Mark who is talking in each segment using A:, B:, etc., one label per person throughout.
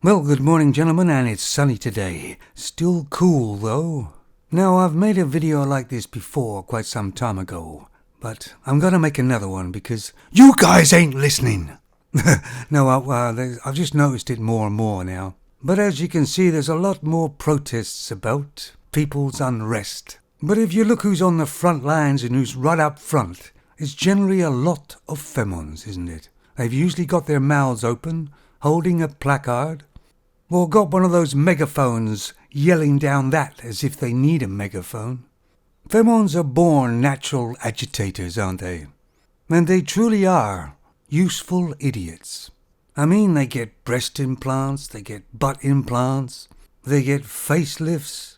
A: Well, good morning, gentlemen, and it's sunny today. Still cool, though. Now, I've made a video like this before quite some time ago, but I'm gonna make another one because you guys ain't listening. No, I've just noticed it more and more now. But as you can see, there's a lot more protests about, people's unrest. But if you look who's on the front lines and who's right up front, it's generally a lot of femons, isn't it? They've usually got their mouths open, holding a placard, or got one of those megaphones yelling down that as if they need a megaphone. Femons are born natural agitators, aren't they? And they truly are useful idiots. I mean, they get breast implants, they get butt implants, they get facelifts,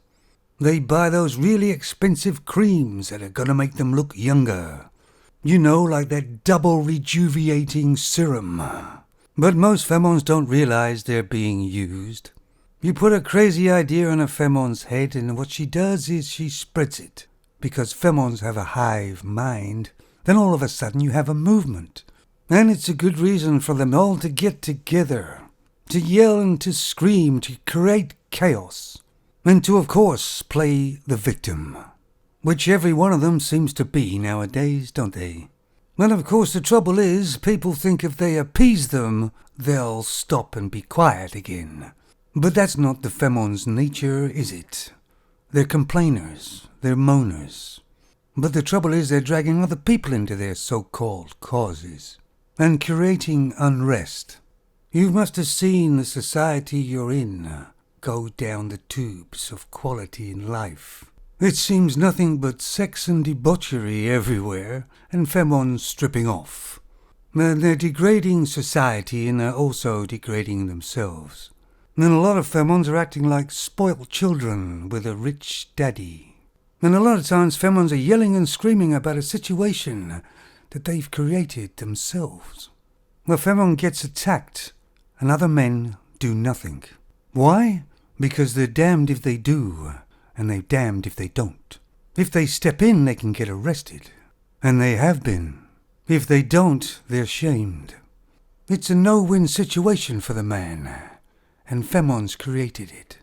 A: they buy those really expensive creams that are gonna make them look younger. You know, like that double rejuvenating serum. But most femons don't realize they're being used. You put a crazy idea in a femon's head, and what she does is she spreads it. Because femons have a hive mind, then all of a sudden you have a movement. And it's a good reason for them all to get together, to yell and to scream, to create chaos, and to, of course, play the victim. Which every one of them seems to be nowadays, don't they? Well, of course, the trouble is, people think if they appease them, they'll stop and be quiet again. But that's not the femon's nature, is it? They're complainers, they're moaners. But the trouble is they're dragging other people into their so-called causes, and creating unrest. You must have seen the society you're in go down the tubes of quality in life. It seems nothing but sex and debauchery everywhere, and femons stripping off. They're degrading society and they're also degrading themselves. And a lot of femons are acting like spoilt children with a rich daddy. And a lot of times femons are yelling and screaming about a situation that they've created themselves. The femon gets attacked and other men do nothing. Why? Because they're damned if they do, and they're damned if they don't. If they step in, they can get arrested. And they have been. If they don't, they're shamed. It's a no-win situation for the man, and femons created it.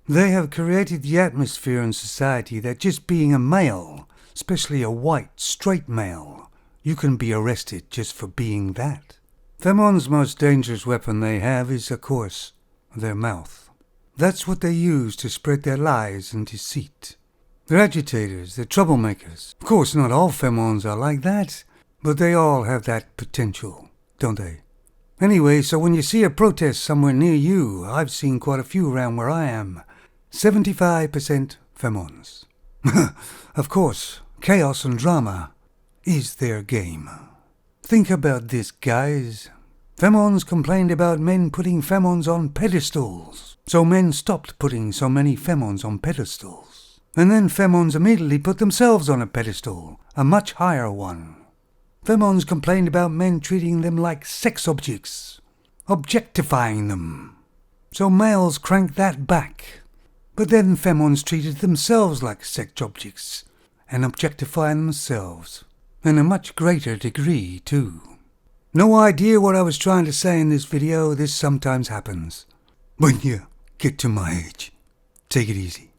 A: They have created the atmosphere in society that just being a male, especially a white, straight male, you can be arrested just for being that. Femons' most dangerous weapon they have is, of course, their mouth. That's what they use to spread their lies and deceit. They're agitators, they're troublemakers. Of course, not all femons are like that, but they all have that potential, don't they? Anyway, so when you see a protest somewhere near you, I've seen quite a few around where I am, 75% femons. Of course, chaos and drama is their game. Think about this, guys. Femons complained about men putting femons on pedestals, so men stopped putting so many femons on pedestals. And then femons immediately put themselves on a pedestal, a much higher one. Femons complained about men treating them like sex objects, objectifying them. So males cranked that back. But then femons treated themselves like sex objects, and objectifying themselves, in a much greater degree too. No idea what I was trying to say in this video. This sometimes happens when you get to my age. Take it easy.